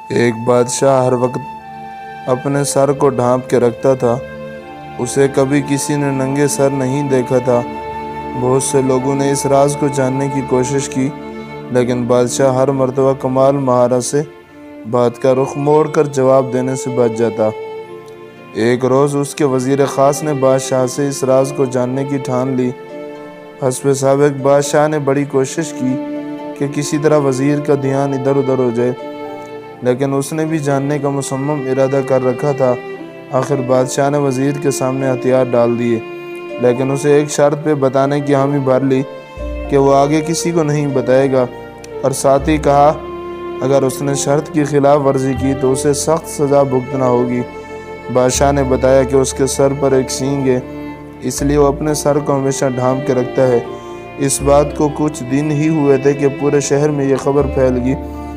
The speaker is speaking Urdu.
ایک بادشاہ ہر وقت اپنے سر کو ڈھانپ کے رکھتا تھا۔ اسے کبھی کسی نے ننگے سر نہیں دیکھا تھا۔ بہت سے لوگوں نے اس راز کو جاننے کی کوشش کی، لیکن بادشاہ ہر مرتبہ کمال مہارت سے بات کا رخ موڑ کر جواب دینے سے بچ جاتا۔ ایک روز اس کے وزیر خاص نے بادشاہ سے اس راز کو جاننے کی ٹھان لی۔ حسب سابق بادشاہ نے بڑی کوشش کی کہ کسی طرح وزیر کا دھیان ادھر ادھر ہو جائے، لیکن اس نے بھی جاننے کا مصمم ارادہ کر رکھا تھا۔ آخر بادشاہ نے وزیر کے سامنے ہتھیار ڈال دیے، لیکن اسے ایک شرط پہ بتانے کی حامی بھر لی کہ وہ آگے کسی کو نہیں بتائے گا، اور ساتھ ہی کہا اگر اس نے شرط کی خلاف ورزی کی تو اسے سخت سزا بھگتنا ہوگی۔ بادشاہ نے بتایا کہ اس کے سر پر ایک سینگ ہے، اس لیے وہ اپنے سر کو ہمیشہ ڈھانپ کے رکھتا ہے۔ اس بات کو کچھ دن ہی ہوئے تھے کہ پورے شہر میں یہ خبر پھیل گئی